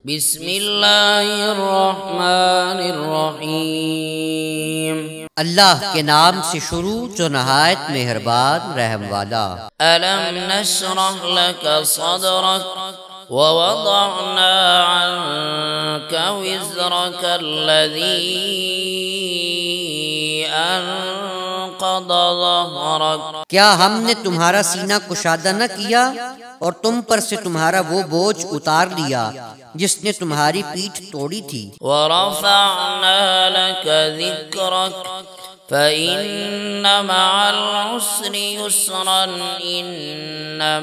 بسم اللہ الرحمن الرحیم۔ اللہ کے نام سے شروع جو نہایت مہربان رحم والا۔ ألم نشرح لك صدرك ووضعنا عنك وزرك الذي أنقض ظهرك۔ کیا ہم نے تمہارا سینہ کشادہ نہ کیا اور تم پر سے تمہارا وہ بوجھ اتار لیا جس نے تمہاری پیٹھ توڑی تھی۔ ورفعنا لك ذكرك فإن مع العسر يسرا إن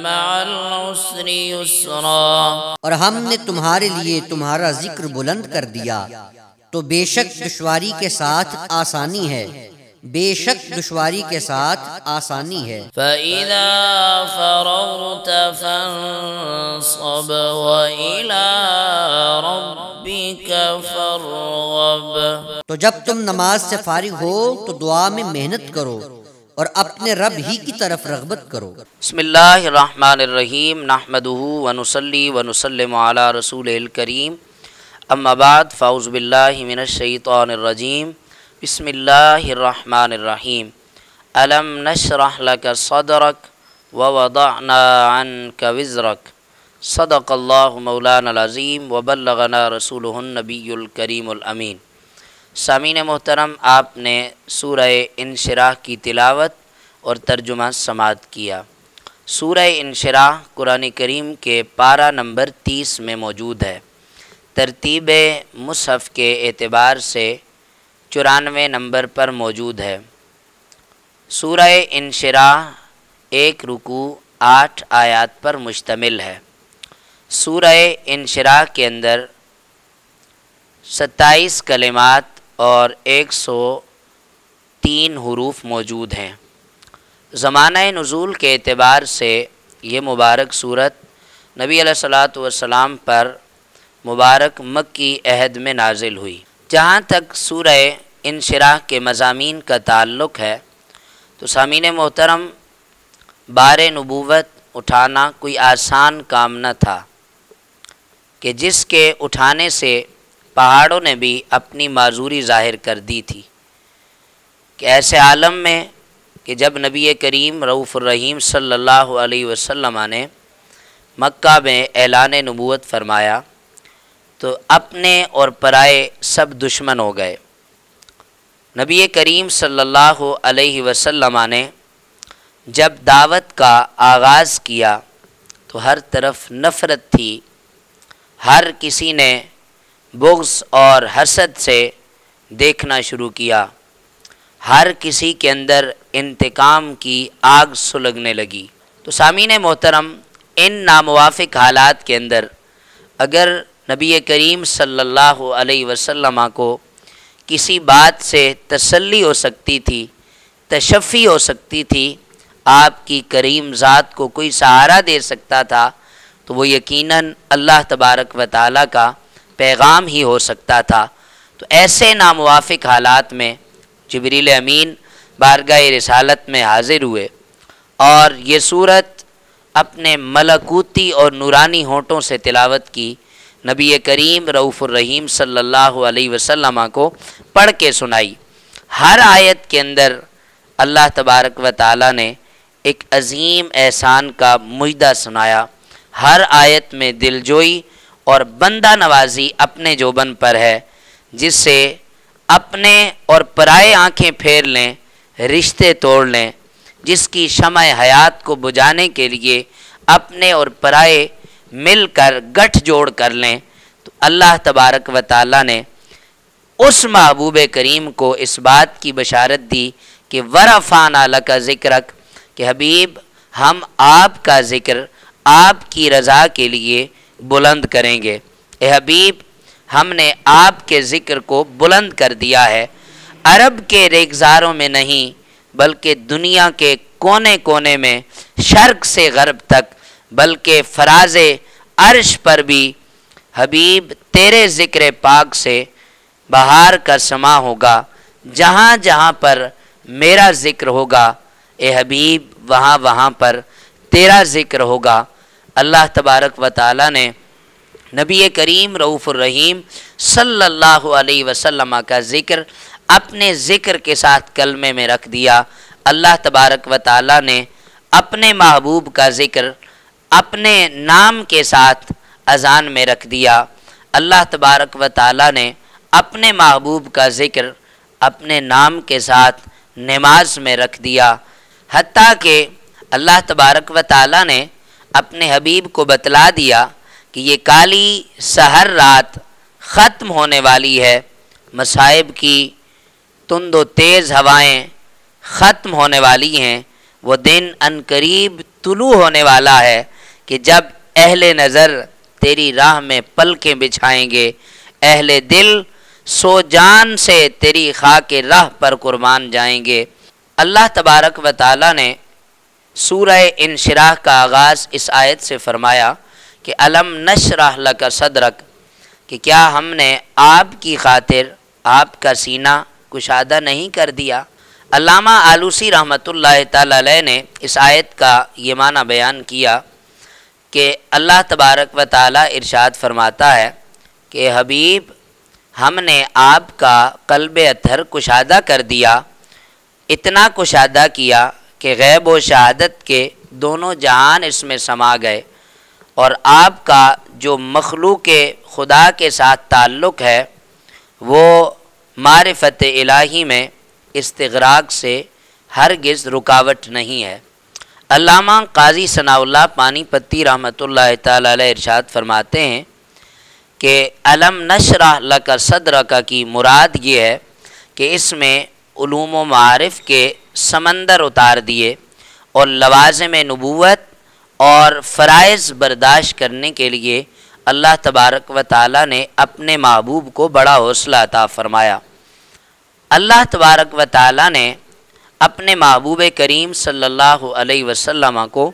مع العسر يسرا۔ اور ہم نے تمہارے لیے تمہارا ذکر بلند کر دیا تو بے شک دشواری کے ساتھ آسانی ہے، بے شک دشواری کے ساتھ آسانی ہے۔ فَإِذَا فَرَغْتَ فَانصَبْ وَإِلَىٰ رَبِّكَ فَارْغَب۔ تو جب تم نماز سے فارغ ہو تو دعا میں محنت کرو اور اپنے رب ہی کی طرف رغبت کرو۔ بسم اللہ الرحمن الرحیم، نحمدہ ونصلی ونسلم علی رسولہ الکریم، اما بعد فاعوذ باللہ من الشیطان الرجیم، بسم اللہ الرحمن الرحیم۔ الم نشرح لك صدرك ووضعنا عنك وزرك، صدق اللہ مولانا العظیم وبلغنا رسولہ النبی الکریم الامین۔ سامعین محترم، آپ نے سورہ انشراح کی تلاوت اور ترجمہ سماعت کیا۔ سورہ انشراح قرآن کریم کے پارہ نمبر 30 میں موجود ہے۔ ترتیب مصحف کے اعتبار سے 94 نمبر پر موجود ہے۔ سورہ انشراح 1 رکوع 8 آیات پر مشتمل ہے۔ سورہ انشراح کے اندر 27 کلمات اور 103 حروف موجود ہیں۔ زمانہ نزول کے اعتبار سے یہ مبارک صورت نبی علیہ الصلوۃ والسلام پر مبارک مکی عہد میں نازل ہوئی۔ جہاں تک سورہ انشراح کے مضامین کا تعلق ہے تو سامعین محترم، بار نبوت اٹھانا کوئی آسان کام نہ تھا کہ جس کے اٹھانے سے پہاڑوں نے بھی اپنی معذوری ظاہر کر دی تھی کہ ایسے عالم میں کہ جب نبی کریم رؤوف الرحیم صلی اللہ علیہ وسلم نے مکہ میں اعلان نبوت فرمایا تو اپنے اور پرائے سب دشمن ہو گئے۔ نبی کریم صلی اللہ علیہ وسلم نے جب دعوت کا آغاز کیا تو ہر طرف نفرت تھی، ہر کسی نے بغض اور حسد سے دیکھنا شروع کیا، ہر کسی کے اندر انتقام کی آگ سلگنے لگی۔ تو سامعین محترم، ان ناموافق حالات کے اندر اگر نبی کریم صلی اللہ علیہ وسلم کو کسی بات سے تسلی ہو سکتی تھی، تشفی ہو سکتی تھی، آپ کی کریم ذات کو کوئی سہارا دے سکتا تھا تو وہ یقیناً اللہ تبارک و تعالیٰ کا پیغام ہی ہو سکتا تھا۔ تو ایسے ناموافق حالات میں جبریل امین بارگاہ رسالت میں حاضر ہوئے اور یہ صورت اپنے ملکوتی اور نورانی ہونٹوں سے تلاوت کی، نبی کریم رؤوف الرحیم صلی اللہ علیہ وسلم کو پڑھ کے سنائی۔ ہر آیت کے اندر اللہ تبارک و تعالیٰ نے ایک عظیم احسان کا مجدہ سنایا۔ ہر آیت میں دلجوئی اور بندہ نوازی اپنے جوبن پر ہے، جس سے اپنے اور پرائے آنکھیں پھیر لیں، رشتے توڑ لیں، جس کی شمع حیات کو بجھانے کے لیے اپنے اور پرائے مل کر گٹھ جوڑ کر لیں، تو اللہ تبارک و تعالیٰ نے اس محبوب کریم کو اس بات کی بشارت دی کہ وَرَفَعْنَا لَكَ ذِكْرَكَ، کہ حبیب ہم آپ کا ذکر آپ کی رضا کے لیے بلند کریں گے۔ اے حبیب، ہم نے آپ کے ذکر کو بلند کر دیا ہے، عرب کے ریگزاروں میں نہیں بلکہ دنیا کے کونے کونے میں، شرق سے غرب تک، بلکہ فراز عرش پر بھی حبیب تیرے ذکر پاک سے بہار کا سما ہوگا۔ جہاں جہاں پر میرا ذکر ہوگا اے حبیب وہاں وہاں پر تیرا ذکر ہوگا۔ اللہ تبارک و تعالیٰ نے نبی کریم رؤوف الرحیم صلی اللہ علیہ وسلم کا ذکر اپنے ذکر کے ساتھ کلمے میں رکھ دیا۔ اللہ تبارک و تعالیٰ نے اپنے محبوب کا ذکر اپنے نام کے ساتھ اذان میں رکھ دیا۔ اللہ تبارک و تعالیٰ نے اپنے محبوب کا ذکر اپنے نام کے ساتھ نماز میں رکھ دیا، حتیٰ کہ اللہ تبارک و تعالیٰ نے اپنے حبیب کو بتلا دیا کہ یہ کالی سحر رات ختم ہونے والی ہے، مصائب کی تند و تیز ہوائیں ختم ہونے والی ہیں، وہ دن عنقریب طلوع ہونے والا ہے کہ جب اہل نظر تیری راہ میں پلکیں بچھائیں گے، اہل دل سو جان سے تیری خاک راہ پر قربان جائیں گے۔ اللہ تبارک و تعالیٰ نے سورہ انشراح کا آغاز اس آیت سے فرمایا کہ الم نشرح لک صدرک، کہ کیا ہم نے آپ کی خاطر آپ کا سینہ کشادہ نہیں کر دیا۔ علامہ آلوسی رحمۃ اللہ تعالی علیہ نے اس آیت کا یہ معنی بیان کیا کہ اللہ تبارک و تعالیٰ ارشاد فرماتا ہے کہ حبیب ہم نے آپ کا قلب اطہر کشادہ کر دیا، اتنا کشادہ کیا کہ غیب و شہادت کے دونوں جہان اس میں سما گئے، اور آپ کا جو مخلوق خدا کے ساتھ تعلق ہے وہ معرفت الہی میں استغراق سے ہرگز رکاوٹ نہیں ہے۔ علامہ قاضی ثناء اللہ پانی پتی رحمۃ اللہ تعالی علیہ ارشاد فرماتے ہیں کہ الم نشرح لک صدرک کی مراد یہ ہے کہ اس میں علوم و معارف کے سمندر اتار دیے اور لوازم نبوت اور فرائض برداشت کرنے کے لیے اللہ تبارک و تعالیٰ نے اپنے محبوب کو بڑا حوصلہ عطا فرمایا۔ اللہ تبارک و تعالیٰ نے اپنے محبوب کریم صلی اللہ علیہ وسلم کو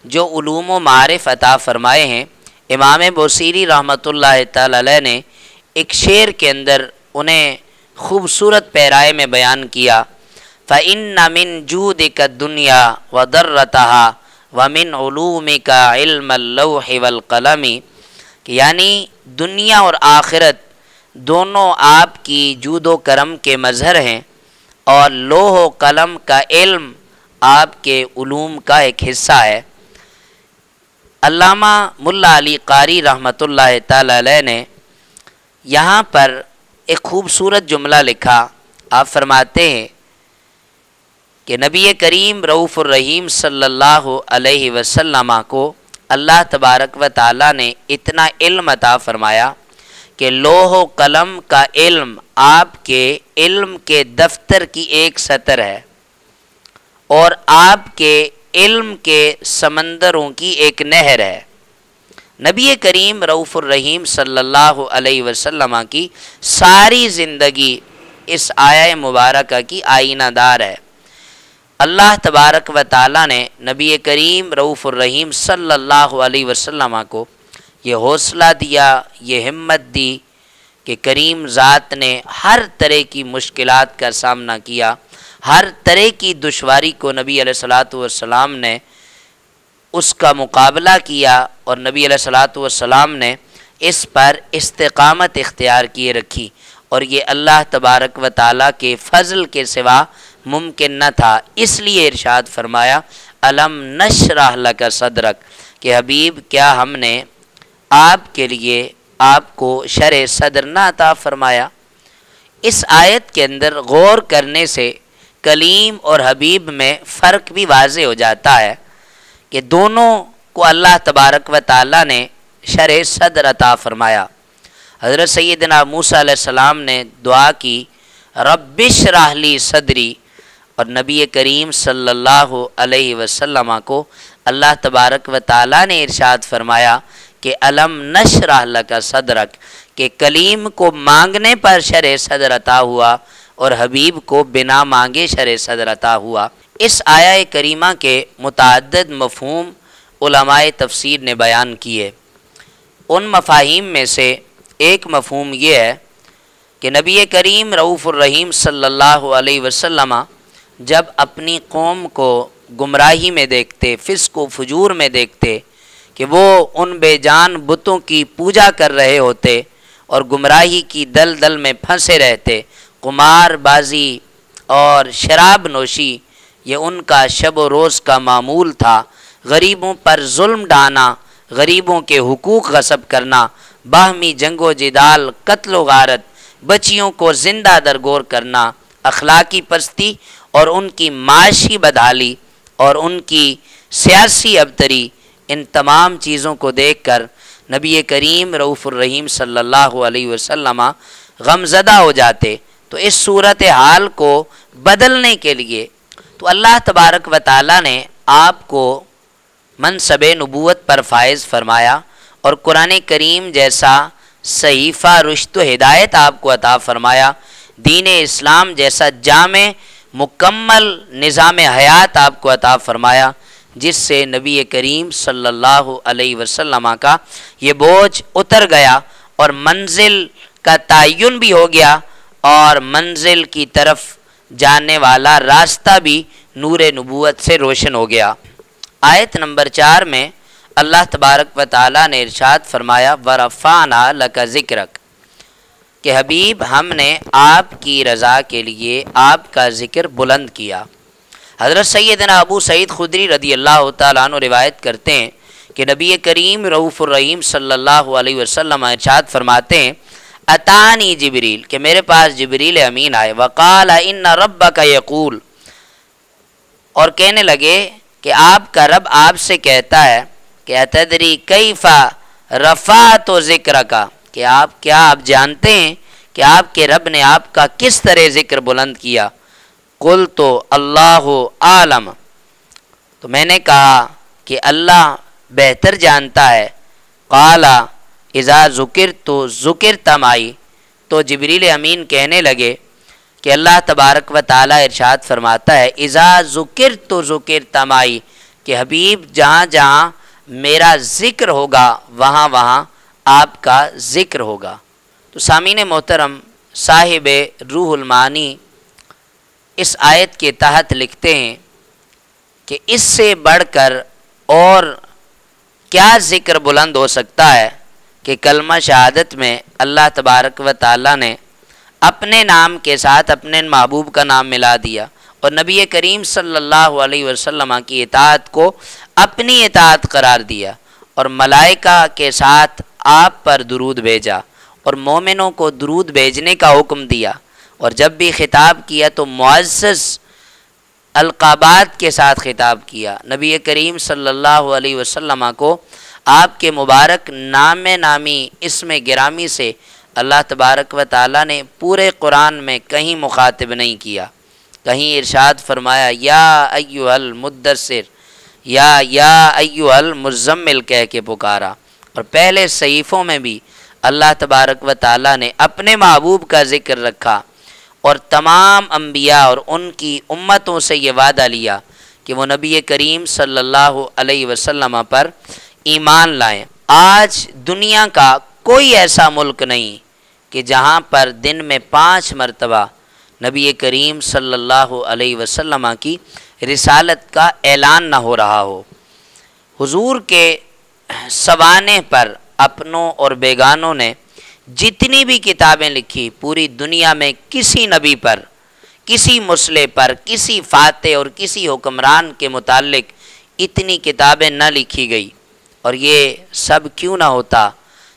جو علوم و معارف عطا فرمائے ہیں، امام بوصیری رحمۃ اللہ تعالی علیہ نے ایک شعر کے اندر انہیں خوبصورت پیرائے میں بیان کیا، فَإِنَّ مِن جُودِكَ الدُّنْيَا وَضَرَّتَهَا وَمِنْ عُلُومِكَ عِلْمَ اللَّوْحِ وَالْقَلَمِ، کہ یعنی دنیا اور آخرت دونوں آپ کی جود و کرم کے مظہر ہیں، اور لوح و قلم کا علم آپ کے علوم کا ایک حصہ ہے۔ علامہ ملا علی قاری رحمۃ اللہ تعالی علیہ نے یہاں پر ایک خوبصورت جملہ لکھا۔ آپ فرماتے ہیں کہ نبی کریم رؤوف الرحیم صلی اللہ علیہ وسلم کو اللہ تبارک و تعالیٰ نے اتنا علم عطا فرمایا کہ لوح و قلم کا علم آپ کے علم کے دفتر کی ایک سطر ہے، اور آپ کے علم کے سمندروں کی ایک نہر ہے۔ نبی کریم رؤوف الرحیم صلی اللہ علیہ وسلم کی ساری زندگی اس آیہ مبارکہ کی آئینہ دار ہے۔ اللہ تبارک و تعالیٰ نے نبی کریم رؤوف الرحیم صلی اللہ علیہ وسلم کو یہ حوصلہ دیا، یہ ہمت دی کہ کریم ذات نے ہر طرح کی مشکلات کا سامنا کیا، ہر طرح کی دشواری کو نبی علیہ الصلوۃ والسلام نے اس کا مقابلہ کیا، اور نبی علیہ الصلوۃ والسلام نے اس پر استقامت اختیار کیے رکھی، اور یہ اللہ تبارک و تعالیٰ کے فضل کے سوا ممکن نہ تھا۔ اس لیے ارشاد فرمایا الم نشرح لک صدرک، کہ حبیب کیا ہم نے آپ کے لیے آپ کو شرح صدر نہ عطا فرمایا۔ اس آیت کے اندر غور کرنے سے کلیم اور حبیب میں فرق بھی واضح ہو جاتا ہے کہ دونوں کو اللہ تبارک و تعالیٰ نے شرح صدر عطا فرمایا۔ حضرت سیدنا موسیٰ علیہ السلام نے دعا کی رب اشرح لی صدری، اور نبی کریم صلی اللہ علیہ وسلم کو اللہ تبارک و تعالیٰ نے ارشاد فرمایا کہ الم نشرح لک صدرک، کہ کلیم کو مانگنے پر شرح صدر عطا ہوا اور حبیب کو بنا مانگے شرح صدر عطا ہوا۔ اس آیہ کریمہ کے متعدد مفہوم علماء تفسیر نے بیان کیے۔ ان مفاہیم میں سے ایک مفہوم یہ ہے کہ نبی کریم رؤوف الرحیم صلی اللہ علیہ وسلم جب اپنی قوم کو گمراہی میں دیکھتے، فسق و فجور میں دیکھتے کہ وہ ان بے جان بتوں کی پوجا کر رہے ہوتے اور گمراہی کی دلدل میں پھنسے رہتے۔ قمار بازی اور شراب نوشی یہ ان کا شب و روز کا معمول تھا۔ غریبوں پر ظلم ڈھانا، غریبوں کے حقوق غصب کرنا، باہمی جنگ و جدال، قتل و غارت، بچیوں کو زندہ درگور کرنا، اخلاقی پستی اور ان کی معاشی بدحالی اور ان کی سیاسی ابتری، ان تمام چیزوں کو دیکھ کر نبی کریم رؤوف الرحیم صلی اللہ علیہ وسلم غمزدہ ہو جاتے۔ تو اس صورتحال کو بدلنے کے لیے تو اللہ تبارک و تعالیٰ نے آپ کو منصب نبوت پر فائز فرمایا اور قرآن کریم جیسا صحیفہ رشد و ہدایت آپ کو عطا فرمایا، دین اسلام جیسا جامع مکمل نظام حیات آپ کو عطا فرمایا، جس سے نبی کریم صلی اللہ علیہ وسلم کا یہ بوجھ اتر گیا اور منزل کا تعین بھی ہو گیا اور منزل کی طرف جانے والا راستہ بھی نور نبوت سے روشن ہو گیا۔ آیت نمبر 4 میں اللہ تبارک و تعالیٰ نے ارشاد فرمایا وَرَفَعْنَا لَكَ ذِكْرَكَ کہ حبیب ہم نے آپ کی رضا کے لیے آپ کا ذکر بلند کیا۔ حضرت سیدنا ابو سعید خدری رضی اللہ تعالیٰ عنہ روایت کرتے ہیں کہ نبی کریم رؤوف الرحیم صلی اللہ علیہ وسلم ارشاد فرماتے ہیں اتانی جبریل کہ میرے پاس جبریل امین آئے، وقال ان ربک یقول اور کہنے لگے کہ آپ کا رب آپ سے کہتا ہے کہ اتدری کیف رفعت ذکرک کہ آپ جانتے ہیں کہ آپ کے رب نے آپ کا کس طرح ذکر بلند کیا؟ قلت اللہ عالم تو میں نے کہا کہ اللہ بہتر جانتا ہے۔ قال اذا ذکرت ذکرت معی تو جبریل امین کہنے لگے کہ اللہ تبارک و تعالیٰ ارشاد فرماتا ہے اذا ذکرت ذکرت معی کہ حبیب جہاں جہاں میرا ذکر ہوگا وہاں وہاں آپ کا ذکر ہوگا۔ تو سامعین محترم، صاحب روح المعانی اس آیت کے تحت لکھتے ہیں کہ اس سے بڑھ کر اور کیا ذکر بلند ہو سکتا ہے کہ کلمہ شہادت میں اللہ تبارک و تعالیٰ نے اپنے نام کے ساتھ اپنے محبوب کا نام ملا دیا اور نبی کریم صلی اللہ علیہ وسلم کی اطاعت کو اپنی اطاعت قرار دیا اور ملائکہ کے ساتھ آپ پر درود بھیجا اور مومنوں کو درود بھیجنے کا حکم دیا، اور جب بھی خطاب کیا تو معزز القابات کے ساتھ خطاب کیا۔ نبی کریم صلی اللہ علیہ وسلم کو آپ کے مبارک نام نامی اسم گرامی سے اللہ تبارک و تعالیٰ نے پورے قرآن میں کہیں مخاطب نہیں کیا، کہیں ارشاد فرمایا یا ایھا المدثر یا ایھا المزمل کہہ کے پکارا، اور پہلے صحیفوں میں بھی اللہ تبارک و تعالیٰ نے اپنے محبوب کا ذکر رکھا اور تمام انبیاء اور ان کی امتوں سے یہ وعدہ لیا کہ وہ نبی کریم صلی اللہ علیہ وسلم پر ایمان لائیں۔ آج دنیا کا کوئی ایسا ملک نہیں کہ جہاں پر دن میں 5 مرتبہ نبی کریم صلی اللہ علیہ وسلم کی رسالت کا اعلان نہ ہو رہا ہو۔ حضور کے سوانے پر اپنوں اور بیگانوں نے جتنی بھی کتابیں لکھی، پوری دنیا میں کسی نبی پر، کسی مسلح پر، کسی فاتح اور کسی حکمران کے متعلق اتنی کتابیں نہ لکھی گئی، اور یہ سب کیوں نہ ہوتا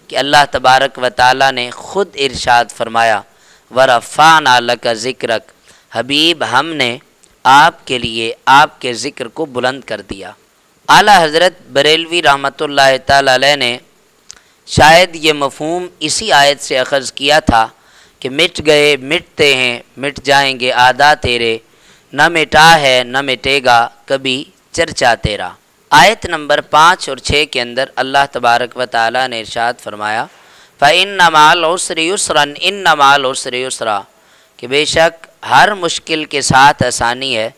کہ اللہ تبارک و تعالیٰ نے خود ارشاد فرمایا وَرَفَعْنَا لَكَ ذِكْرَكَ حبیب ہم نے آپ کے لیے آپ کے ذکر کو بلند کر دیا۔ اعلیٰ حضرت بریلوی رحمۃ اللہ تعالیٰ علیہ نے شاید یہ مفہوم اسی آیت سے اخذ کیا تھا کہ مٹ گئے مٹتے ہیں مٹ جائیں گے عادات تیرے، نہ مٹا ہے نہ مٹے گا کبھی چرچا تیرا۔ آیت نمبر 5 اور 6 کے اندر اللہ تبارک و تعالیٰ نے ارشاد فرمایا فَإِنَّ مَعَ الْعُسْرِ يُسْرًا إِنَّ مَعَ الْعُسْرِ يُسْرًا کہ بے شک ہر مشکل کے ساتھ آسانی ہے،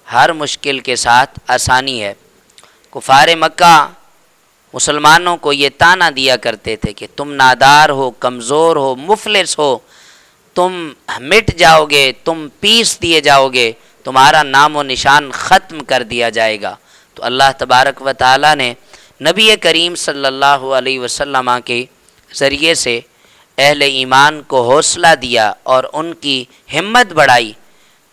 ہر مشکل کے ساتھ آسانی ہے۔ کفار مکہ مسلمانوں کو یہ طعنہ دیا کرتے تھے کہ تم نادار ہو، کمزور ہو، مفلس ہو، تم مٹ جاؤ گے، تم پیس دیے جاؤ گے، تمہارا نام و نشان ختم کر دیا جائے گا۔ تو اللہ تبارک و تعالیٰ نے نبی کریم صلی اللہ علیہ وسلم کے ذریعے سے اہل ایمان کو حوصلہ دیا اور ان کی ہمت بڑھائی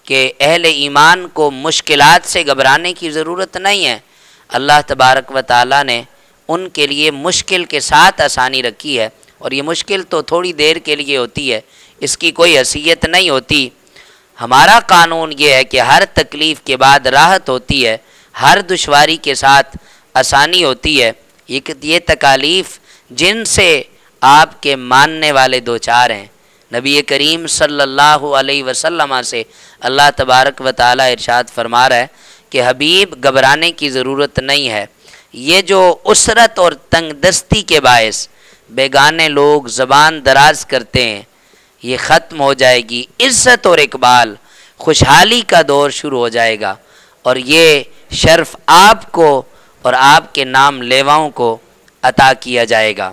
کہ اہل ایمان کو مشکلات سے گھبرانے کی ضرورت نہیں ہے۔ اللہ تبارک و تعالیٰ نے ان کے لیے مشکل کے ساتھ آسانی رکھی ہے، اور یہ مشکل تو تھوڑی دیر کے لیے ہوتی ہے، اس کی کوئی حیثیت نہیں ہوتی۔ ہمارا قانون یہ ہے کہ ہر تکلیف کے بعد راحت ہوتی ہے، ہر دشواری کے ساتھ آسانی ہوتی ہے۔ یہ تکالیف جن سے آپ کے ماننے والے دو چار ہیں، نبی کریم صلی اللہ علیہ وسلم سے اللہ تبارک و تعالیٰ ارشاد فرما رہا ہے کہ حبیب گھبرانے کی ضرورت نہیں ہے۔ یہ جو اسرت اور تنگ دستی کے باعث بیگانے لوگ زبان دراز کرتے ہیں، یہ ختم ہو جائے گی۔ عزت اور اقبال، خوشحالی کا دور شروع ہو جائے گا، اور یہ شرف آپ کو اور آپ کے نام لیواؤں کو عطا کیا جائے گا۔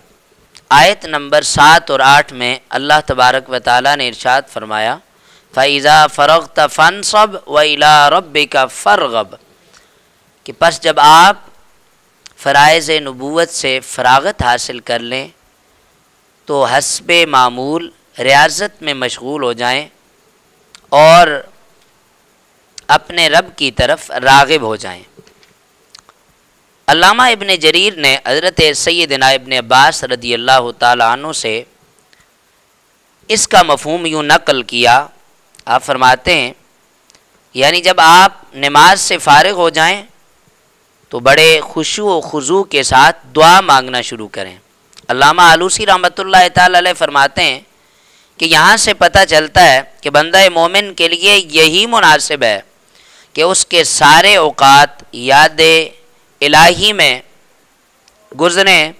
آیت نمبر 7 اور 8 میں اللہ تبارک و تعالیٰ نے ارشاد فرمایا فَإِذَا فَرَغْتَ فَانْصَبْ وَإِلَىٰ رَبِّكَ فَارْغَب، کہ پس جب آپ فرائض نبوت سے فراغت حاصل کر لیں تو حسب معمول ریاضت میں مشغول ہو جائیں اور اپنے رب کی طرف راغب ہو جائیں۔ علامہ ابن جریر نے حضرت سیدنا ابن عباس رضی اللہ تعالیٰ عنہ سے اس کا مفہوم یوں نقل کیا۔ آپ فرماتے ہیں یعنی جب آپ نماز سے فارغ ہو جائیں تو بڑے خشوع و خضوع کے ساتھ دعا مانگنا شروع کریں۔ علامہ آلوسی رحمۃ اللہ تعالی علیہ فرماتے ہیں کہ یہاں سے پتہ چلتا ہے کہ بندہ مومن کے لیے یہی مناسب ہے کہ اس کے سارے اوقات یاد الہی میں گزریں،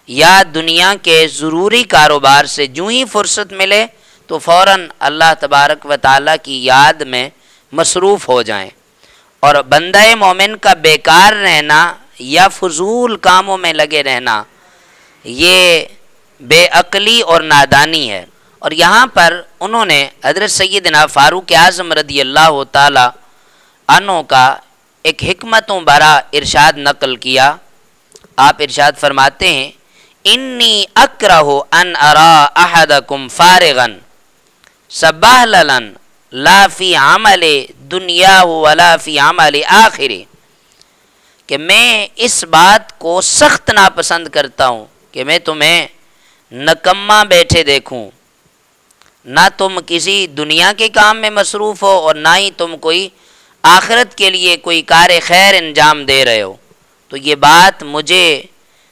یا دنیا کے ضروری کاروبار سے جو ہی فرصت ملے تو فوراً اللہ تبارک و تعالیٰ کی یاد میں مصروف ہو جائیں۔ اور بندہ مومن کا بیکار رہنا یا فضول کاموں میں لگے رہنا یہ بے عقلی اور نادانی ہے۔ اور یہاں پر انہوں نے حضرت سیدنا فاروق اعظم رضی اللہ تعالی عنہ کا ایک حکمتوں برا ارشاد نقل کیا۔ آپ ارشاد فرماتے ہیں انی اکرہ ان ارا احدکم فارغا سبہللا لا فی عمل دنیا ولا فی عمل آخری، کہ میں اس بات کو سخت ناپسند کرتا ہوں کہ میں تمہیں نکما بیٹھے دیکھوں، نہ تم کسی دنیا کے کام میں مصروف ہو اور نہ ہی تم کوئی آخرت کے لیے کوئی کار خیر انجام دے رہے ہو، تو یہ بات مجھے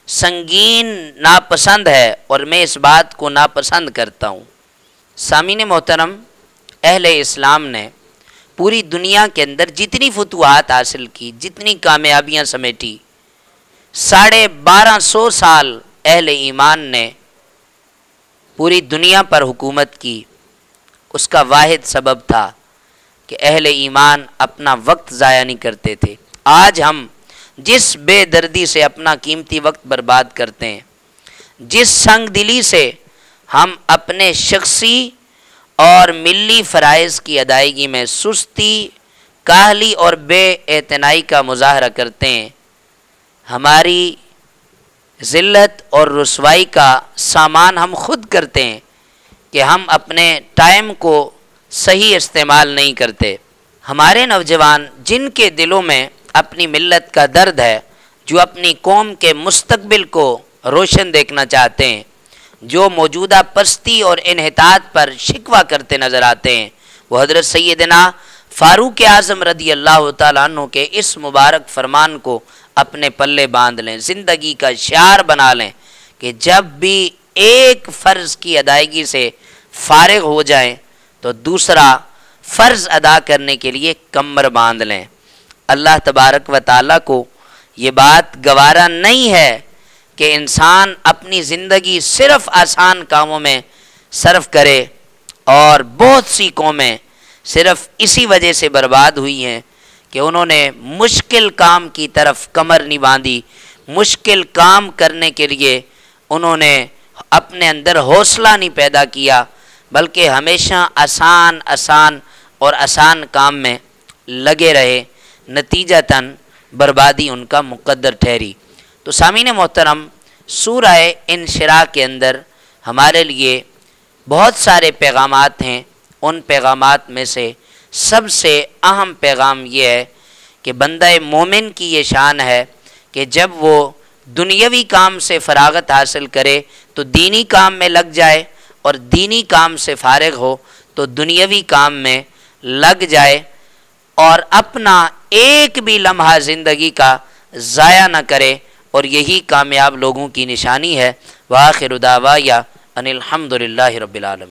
سنگین ناپسند ہے اور میں اس بات کو ناپسند کرتا ہوں۔ سامعین محترم، اہل اسلام نے پوری دنیا کے اندر جتنی فتوحات حاصل کی، جتنی کامیابیاں سمیٹی، 1250 سال اہل ایمان نے پوری دنیا پر حکومت کی۔ اس کا واحد سبب تھا کہ اہل ایمان اپنا وقت ضائع نہیں کرتے تھے۔ آج ہم جس بے دردی سے اپنا قیمتی وقت برباد کرتے ہیں، جس سنگ دلی سے ہم اپنے شخصی اور ملی فرائض کی ادائیگی میں سستی، کاہلی اور بے اعتنائی کا مظاہرہ کرتے ہیں، ہماری ذلت اور رسوائی کا سامان ہم خود کرتے ہیں کہ ہم اپنے ٹائم کو صحیح استعمال نہیں کرتے۔ ہمارے نوجوان جن کے دلوں میں اپنی ملت کا درد ہے، جو اپنی قوم کے مستقبل کو روشن دیکھنا چاہتے ہیں، جو موجودہ پستی اور انحطاط پر شکوہ کرتے نظر آتے ہیں، وہ حضرت سیدنا فاروق اعظم رضی اللہ تعالیٰ عنہ کے اس مبارک فرمان کو اپنے پلے باندھ لیں، زندگی کا شعار بنا لیں کہ جب بھی ایک فرض کی ادائیگی سے فارغ ہو جائیں تو دوسرا فرض ادا کرنے کے لیے کمر باندھ لیں۔ اللہ تبارک و تعالیٰ کو یہ بات گوارا نہیں ہے کہ انسان اپنی زندگی صرف آسان کاموں میں صرف کرے، اور بہت سی قومیں صرف اسی وجہ سے برباد ہوئی ہیں کہ انہوں نے مشکل کام کی طرف کمر نہیں باندھی، مشکل کام کرنے کے لیے انہوں نے اپنے اندر حوصلہ نہیں پیدا کیا، بلکہ ہمیشہ آسان اور آسان کام میں لگے رہے، نتیجتاً بربادی ان کا مقدر ٹھہری۔ تو سامعین محترم، سورہ انشراح کے اندر ہمارے لیے بہت سارے پیغامات ہیں۔ ان پیغامات میں سے سب سے اہم پیغام یہ ہے کہ بندہ مومن کی یہ شان ہے کہ جب وہ دنیاوی کام سے فراغت حاصل کرے تو دینی کام میں لگ جائے، اور دینی کام سے فارغ ہو تو دنیاوی کام میں لگ جائے، اور اپنا ایک بھی لمحہ زندگی کا ضائع نہ کرے، اور یہی کامیاب لوگوں کی نشانی ہے۔ وآخر دعوایا ان الحمد للہ رب العالمین۔